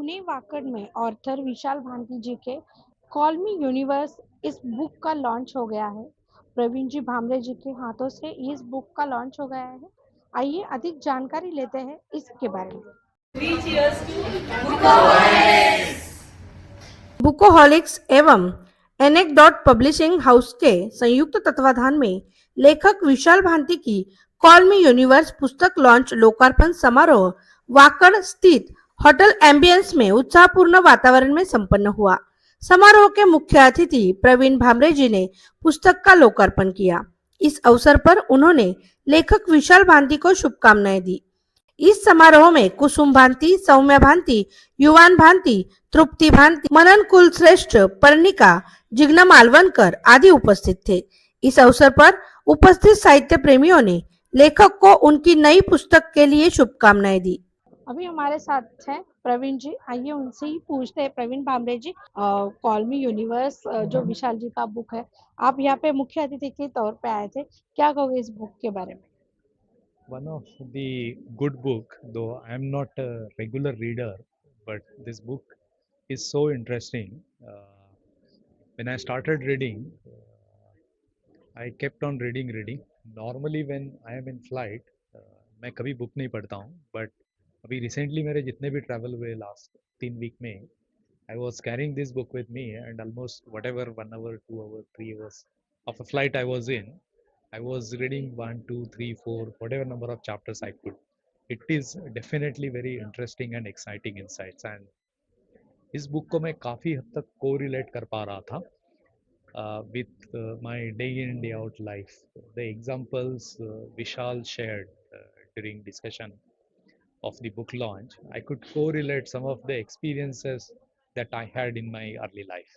पुणे वाकड़ में ऑर्थर विशाल भांती जी के call me universe इस बुक का लॉन्च हो गया है। प्रवीण जी भामरे जी के हाथों से इस बुक का लॉन्च हो गया है। आइए अधिक जानकारी लेते हैं इसके बारे में। बुकोहॉलिक्स एवं एनेक्डोट पब्लिशिंग हाउस के संयुक्त तत्वाधान में लेखक विशाल भांती की कॉल मी यूनिवर्स पुस्तक लॉन्च लोकार्पण समारोह वाकड़ स्थित होटल एम्बियंस में उत्साहपूर्ण वातावरण में संपन्न हुआ। समारोह के मुख्य अतिथि प्रवीण भामरे जी ने पुस्तक का लोकार्पण किया। इस अवसर पर उन्होंने लेखक विशाल भांती को शुभकामनाएं दी। इस समारोह में कुसुम भांती, सौम्या भांती, युवान भांती, तृप्ति भांती, मनन कुल श्रेष्ठ, पर्णिका, जिग्ना मालवनकर आदि उपस्थित थे। इस अवसर पर उपस्थित साहित्य प्रेमियों ने लेखक को उनकी नई पुस्तक के लिए शुभकामनाएं दी। अभी हमारे साथ हैं प्रवीण जी। आइए उनसे ही पूछते हैं। प्रवीण भामरे जी, कॉल मी यूनिवर्स जो विशाल जी का बुक है, आप यहाँ पे मुख्य अतिथि के तौर पे आए थे, क्या कहोगे इस बुक के बारे में? One of the good book, though I am not a regular reader, but this book is so interesting. When I started reading, I kept on reading. Normally when I am in flight, मैं कभी book नहीं पढ़ता हूँ, but अभी recently मेरे जितने भी travel हुए last 3 week में, I was carrying this book with me and almost whatever 1 hour, 2 hour, 3 hours of a flight I was in, I was reading one, two, three, four, whatever number of chapters I could. It is definitely very interesting and exciting insights, and इस book को मैं काफ़ी हद तक को relate कर पा रहा था with my day in day out life. The examples Vishal shared during discussion of the book launch, I could correlate some of the experiences that I had in my early life.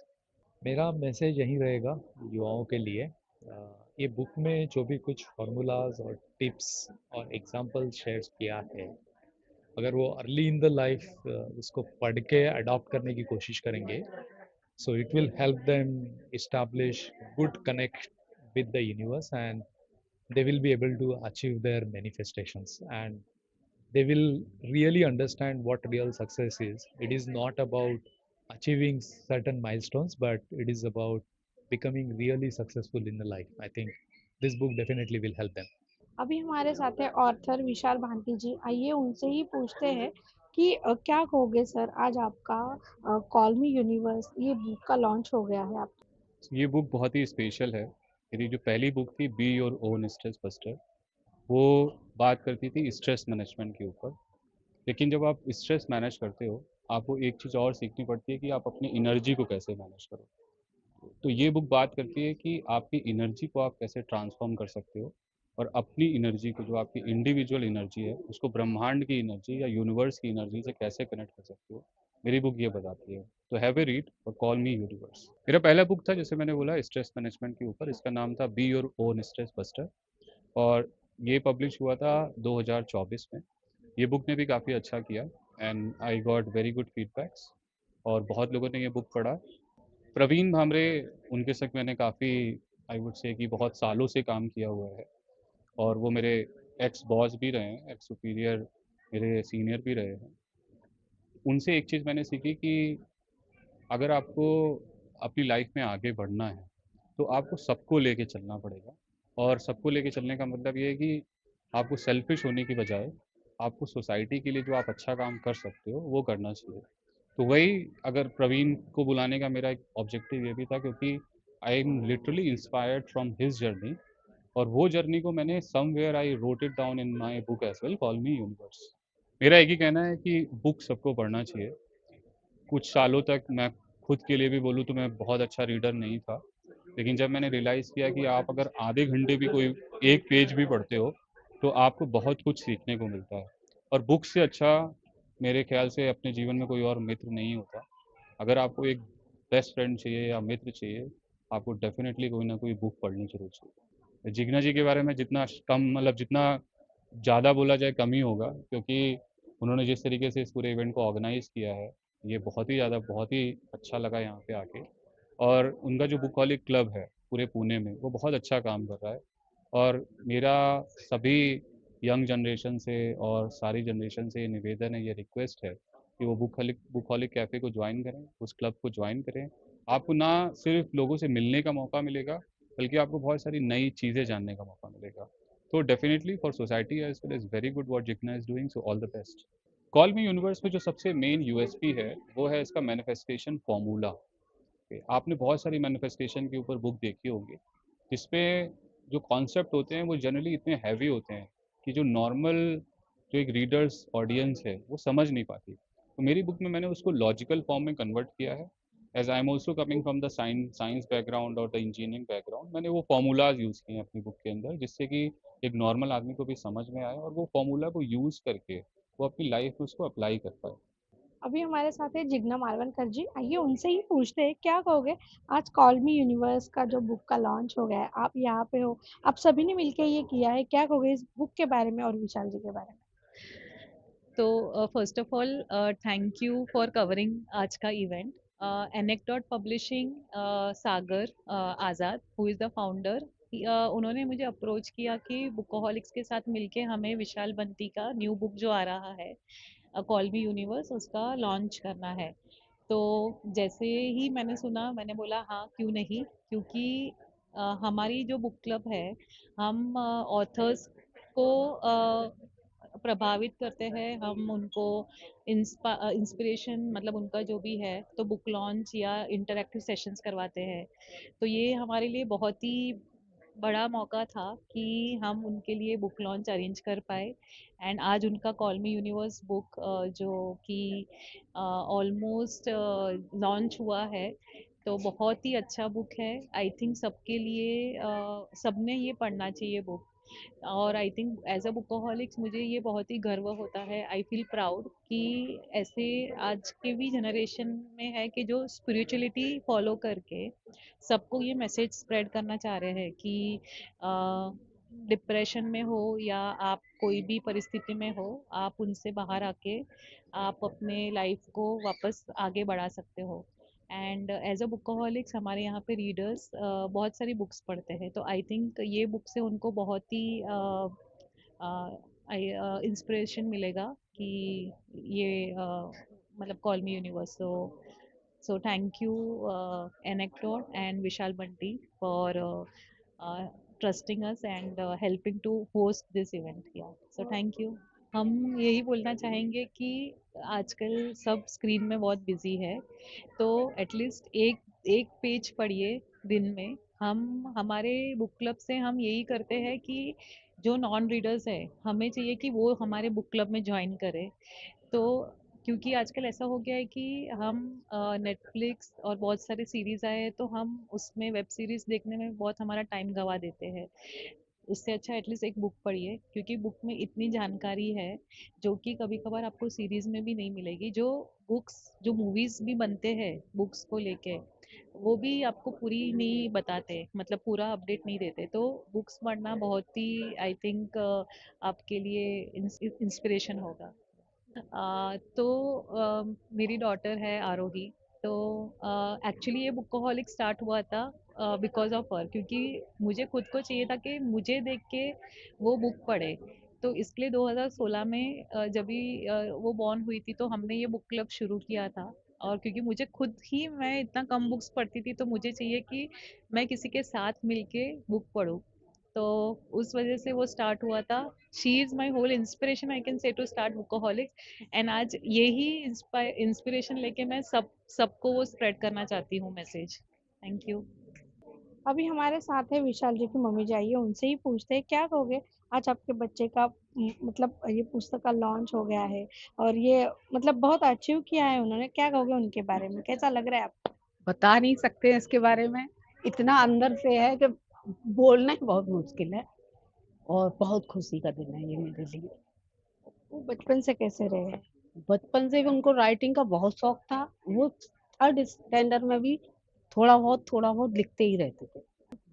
मेरा message यही रहेगा युवाओं के लिए। ये book में जो भी कुछ फार्मूलाज और टिप्स और एग्जांपल शेयर किया है, अगर वो अर्ली इन द लाइफ उसको पढ़ के अडॉप्ट करने की कोशिश करेंगे, so it will help them establish good connect with the universe, and they will be able to achieve their manifestations, and they will really understand what real success is. It is not about achieving certain milestones, but it is about becoming really successful in the life. I think this book definitely will help them. अभी हमारे साथ है Arthur विशाल भांती जी। आइए उनसे ही पूछते हैं कि क्या कहोगे सर, आज आपका कॉल मी यूनिवर्स ये बुक का लॉन्च हो गया है। आप ये बुक बहुत ही स्पेशल है। मेरी जो पहली बुक थी be your own stress buster, वो बात करती थी स्ट्रेस मैनेजमेंट के ऊपर। लेकिन जब आप स्ट्रेस मैनेज करते हो, आपको एक चीज़ और सीखनी पड़ती है कि आप अपनी एनर्जी को कैसे मैनेज करो। तो ये बुक बात करती है कि आपकी एनर्जी को आप कैसे ट्रांसफॉर्म कर सकते हो, और अपनी एनर्जी को, जो आपकी इंडिविजुअल एनर्जी है, उसको ब्रह्मांड की एनर्जी या यूनिवर्स की एनर्जी से कैसे कनेक्ट कर सकते हो। मेरी बुक ये बताती है। तो हैव ए रीड और कॉल मी यूनिवर्स। मेरा पहला बुक था, जैसे मैंने बोला, स्ट्रेस मैनेजमेंट के ऊपर। इसका नाम था be your own stress buster, और ये पब्लिश हुआ था 2024 में। ये बुक ने भी काफ़ी अच्छा किया and I got very good feedbacks, और बहुत लोगों ने ये बुक पढ़ा। प्रवीण भामरे, उनके साथ मैंने काफ़ी, आई वुड से कि बहुत सालों से काम किया हुआ है, और वो मेरे एक्स बॉस भी रहे हैं, एक्स सुपीरियर, मेरे सीनियर भी रहे हैं। उनसे एक चीज़ मैंने सीखी कि अगर आपको अपनी लाइफ में आगे बढ़ना है, तो आपको सबको लेके चलना पड़ेगा। और सबको लेके चलने का मतलब ये है कि आपको सेल्फिश होने की बजाय आपको सोसाइटी के लिए जो आप अच्छा काम कर सकते हो वो करना चाहिए। तो वही, अगर प्रवीण को बुलाने का मेरा एक ऑब्जेक्टिव ये भी था, क्योंकि I am literally inspired from his journey, और वो जर्नी को मैंने somewhere I wrote it down in my book as well, call me universe. मेरा एक ही कहना है कि बुक सबको पढ़ना चाहिए। कुछ सालों तक मैं खुद के लिए भी बोलूँ तो मैं बहुत अच्छा रीडर नहीं था, लेकिन जब मैंने रियलाइज़ किया कि आप अगर आधे घंटे भी कोई एक पेज भी पढ़ते हो, तो आपको बहुत कुछ सीखने को मिलता है। और बुक से अच्छा मेरे ख्याल से अपने जीवन में कोई और मित्र नहीं होता। अगर आपको एक बेस्ट फ्रेंड चाहिए या मित्र चाहिए, आपको डेफिनेटली कोई ना कोई बुक पढ़नी ज़रूर चाहिए। जिग्ना जी के बारे में जितना कम, मतलब जितना ज़्यादा बोला जाए कम ही होगा, क्योंकि उन्होंने जिस तरीके से इस पूरे इवेंट को ऑर्गेनाइज़ किया है, ये बहुत ही ज़्यादा, बहुत ही अच्छा लगा यहाँ पे आके। और उनका जो बुकॉलिक क्लब है पूरे पुणे में, वो बहुत अच्छा काम कर रहा है। और मेरा सभी यंग जनरेशन से और सारी जनरेशन से ये निवेदन है, ये रिक्वेस्ट है कि वो बुकहॉलिक कैफ़े को ज्वाइन करें, उस क्लब को ज्वाइन करें। आपको ना सिर्फ लोगों से मिलने का मौका मिलेगा, बल्कि आपको बहुत सारी नई चीज़ें जानने का मौका मिलेगा। तो definitely for society as well is very good what Jigna is doing, so all the best. Call me universe में जो सबसे मेन यूएसपी है, वो है इसका मैनिफेस्टेशन फॉर्मूला। आपने बहुत सारी मैनिफेस्टेशन के ऊपर बुक देखी होगी, जिसमें जो कॉन्सेप्ट होते हैं वो जनरली इतने हैवी होते हैं कि जो नॉर्मल जो एक रीडर्स ऑडियंस है वो समझ नहीं पाती। तो मेरी बुक में मैंने उसको लॉजिकल फॉर्म में कन्वर्ट किया है। As I am also coming from the science background और द इंजीनियरिंग बैकग्राउंड, मैंने वो फॉर्मूलाज यूज़ किए हैं अपनी बुक के अंदर, जिससे कि एक नॉर्मल आदमी को भी समझ में आए और वो फॉर्मूला को यूज़ करके वो अपनी लाइफ में उसको अप्लाई कर पाए। अभी हमारे साथ है जिग्ना मालवनकर जी, आइए उनसे ही पूछते हैं क्या कहोगे। आज कॉल मी यूनिवर्स का जो बुक का लॉन्च हो गया है, आप यहाँ पे हो, आप सभी ने मिलकर ये किया है, क्या कहोगे इस बुक के बारे में और विशाल जी के बारे में। तो first of all thank you for covering आज का event. Anecdote publishing, Sagar Azad who is the founder, उन्होंने मुझे अप्रोच किया कि बुकहॉलिक्स के साथ मिलके हमें विशाल बंटी का न्यू बुक जो आ रहा है कॉल मी यूनिवर्स, उसका लॉन्च करना है। तो जैसे ही मैंने सुना मैंने बोला हाँ क्यों नहीं, क्योंकि हमारी जो बुक क्लब है, हम ऑथर्स को प्रभावित करते हैं, हम उनको इंस्पिरेशन मतलब उनका जो भी है तो बुक लॉन्च या इंटरेक्टिव सेशंस करवाते हैं। तो ये हमारे लिए बहुत ही बड़ा मौका था कि हम उनके लिए बुक लॉन्च अरेंज कर पाए। एंड आज उनका कॉल मी यूनिवर्स बुक जो कि ऑलमोस्ट लॉन्च हुआ है, तो बहुत ही अच्छा बुक है। आई थिंक सबके लिए सबने ये पढ़ना चाहिए बुक। और आई थिंक एज अ बुकaholics मुझे ये बहुत ही गर्व होता है, आई फील प्राउड कि ऐसे आज के भी जनरेशन में है कि जो स्पिरिचुअलिटी फॉलो करके सबको ये मैसेज स्प्रेड करना चाह रहे हैं कि डिप्रेशन में हो या आप कोई भी परिस्थिति में हो, आप उनसे बाहर आके आप अपने लाइफ को वापस आगे बढ़ा सकते हो। एंड एज अ बुकaholics हमारे यहाँ पे रीडर्स बहुत सारी बुक्स पढ़ते हैं, तो आई थिंक ये बुक से उनको बहुत ही इंस्पिरेशन मिलेगा कि ये मतलब call me universe. So thank you, Anecdote and Vishal Banti, for trusting us and helping to host this event. Yeah. So thank you. हम यही बोलना चाहेंगे कि आजकल सब स्क्रीन में बहुत बिजी है, तो एटलीस्ट एक एक पेज पढ़िए दिन में। हम हमारे बुक क्लब से हम यही करते हैं कि जो नॉन रीडर्स है हमें चाहिए कि वो हमारे बुक क्लब में ज्वाइन करें। तो क्योंकि आजकल ऐसा हो गया है कि हम नेटफ्लिक्स और बहुत सारे सीरीज़ आए हैं, तो हम उसमें वेब सीरीज़ देखने में बहुत हमारा टाइम गवा देते हैं। उससे अच्छा एटलीस्ट एक बुक पढ़िए, क्योंकि बुक में इतनी जानकारी है जो कि कभी कभार आपको सीरीज़ में भी नहीं मिलेगी। जो मूवीज़ भी बनते हैं बुक्स को लेके, वो भी आपको पूरी नहीं बताते, मतलब पूरा अपडेट नहीं देते। तो बुक्स पढ़ना बहुत ही आई थिंक आपके लिए इंस्पिरेशन होगा। तो मेरी डॉटर है आरोही। तो एक्चुअली ये बुकaholic स्टार्ट हुआ था बिकॉज ऑफ हर, क्योंकि मुझे खुद को चाहिए था कि मुझे देख के वो बुक पढ़े। तो इसलिए 2016 में जब भी वो बॉर्न हुई थी तो हमने ये बुक क्लब शुरू किया था। और क्योंकि मुझे खुद ही मैं इतना कम बुक्स पढ़ती थी, तो मुझे चाहिए कि मैं किसी के साथ मिलके बुक पढूं। तो उस वजह से वो स्टार्ट हुआ था। She is my whole inspiration, I can say, to start Bookaholics. And आज यही इंस्पिरेशन लेके मैं सबको वो स्प्रेड करना चाहती हूँ मैसेज। Thank you. अभी हमारे साथ है विशाल जी की मम्मी जी, आइए उनसे ही पूछते हैं क्या कहोगे। आज आपके बच्चे का मतलब ये पुस्तक का लॉन्च हो गया है और ये मतलब बहुत अचीव किया है उन्होंने, क्या कहोगे उनके बारे में, कैसा लग रहा है आपको। बता नहीं सकते हैं इसके बारे में, इतना अंदर से है कि बोलना ही बहुत मुश्किल है। और बहुत खुशी का दिन है ये मेरे लिए। वो बचपन से कैसे रहे हैं। बचपन से भी उनको राइटिंग का बहुत शौक था। वो थर्ड स्टैंडर्ड में भी थोड़ा बहुत लिखते ही रहते थे।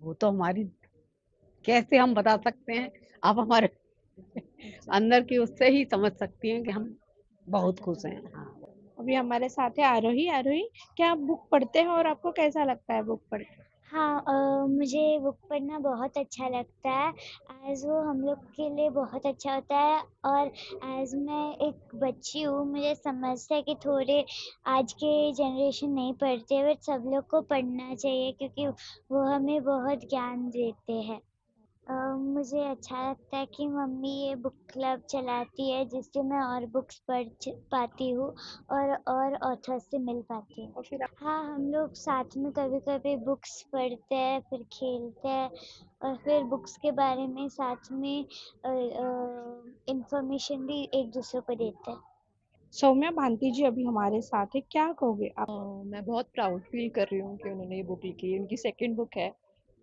वो तो हमारी, कैसे हम बता सकते हैं, आप हमारे अंदर की उससे ही समझ सकती हैं कि हम बहुत खुश हैं। हाँ, अभी हमारे साथ है आरोही। आरोही, क्या आप बुक पढ़ते हैं और आपको कैसा लगता है बुक पढ़ के। हाँ मुझे बुक पढ़ना बहुत अच्छा लगता है एज़ वो हम लोग के लिए बहुत अच्छा होता है और एज़ मैं एक बच्ची हूँ मुझे समझता है कि थोड़े आज के जनरेशन नहीं पढ़ते बट सब लोग को पढ़ना चाहिए क्योंकि वो हमें बहुत ज्ञान देते हैं। मुझे अच्छा लगता है कि मम्मी ये बुक क्लब चलाती है जिससे मैं और बुक्स पढ़ पाती हूँ और ऑथर से मिल पाती हूँ। हाँ, हम लोग साथ में कभी-कभी बुक्स पढ़ते हैं, फिर खेलते हैं और फिर बुक्स के बारे में साथ में इन्फॉर्मेशन भी एक-दूसरे को देते हैं। सौम्या भांती जी अभी हमारे साथ है, क्या कहोगे आप? मैं बहुत प्राउड फील कर रही हूँ कि उन्होंने ये बुक लिखी है। उनकी सेकंड बुक है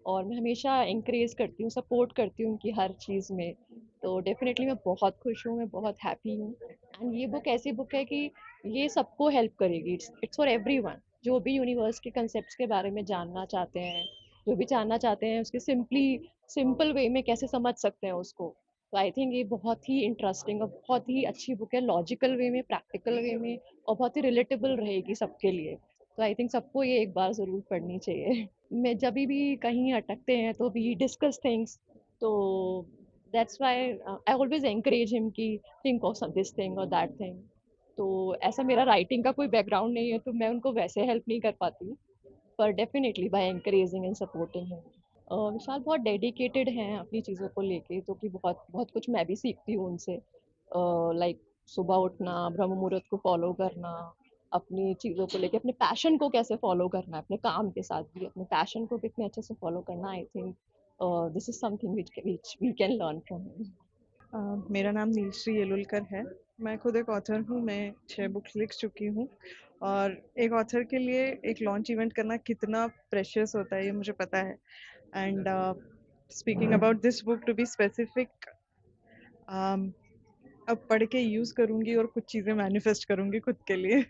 और मैं हमेशा एनकरेज करती हूँ, सपोर्ट करती हूँ उनकी हर चीज़ में। तो डेफ़िनेटली मैं बहुत खुश हूँ, मैं बहुत हैप्पी हूँ एंड ये बुक ऐसी बुक है कि ये सबको हेल्प करेगी। इट्स फॉर एवरीवन जो भी यूनिवर्स के कांसेप्ट्स के बारे में जानना चाहते हैं, जो भी जानना चाहते हैं उसके सिंपल वे में कैसे समझ सकते हैं उसको। तो आई थिंक ये बहुत ही इंटरेस्टिंग और बहुत ही अच्छी बुक है, लॉजिकल वे में, प्रैक्टिकल वे में और बहुत ही रिलेटेबल रहेगी सबके लिए। तो आई थिंक सबको ये एक बार ज़रूर पढ़नी चाहिए। मैं जभी भी कहीं अटकते हैं तो वी डिस्कस थिंग्स, तो that's why I always encourage him कि थिंक ऑफ दिस थिंग और दैट थिंग। तो ऐसा मेरा राइटिंग का कोई बैकग्राउंड नहीं है तो मैं उनको वैसे हेल्प नहीं कर पाती, पर definitely by encouraging and supporting him. Vishal बहुत डेडिकेटेड हैं अपनी चीज़ों को लेके, तो कि बहुत बहुत कुछ मैं भी सीखती हूँ उनसे। लाइक सुबह उठना, ब्रह्म मुहूर्त को फॉलो करना, अपनी चीज़ों को लेके अपने पैशन को कैसे फॉलो करना है, अपने काम के साथ भी अपने पैशन को कितने अच्छे से फॉलो करना, I think this is something which we can learn from him. मेरा नाम नीलश्री येलुलकर है। मैं खुद एक ऑथर हूँ, मैं 6 बुक्स लिख चुकी हूँ और एक ऑथर के लिए एक लॉन्च इवेंट करना कितना प्रेशियस होता है ये मुझे पता है। And speaking about this book to be specific, अब पढ़ के यूज़ करूँगी और कुछ चीज़ें मैनिफेस्ट करूँगी खुद के लिए।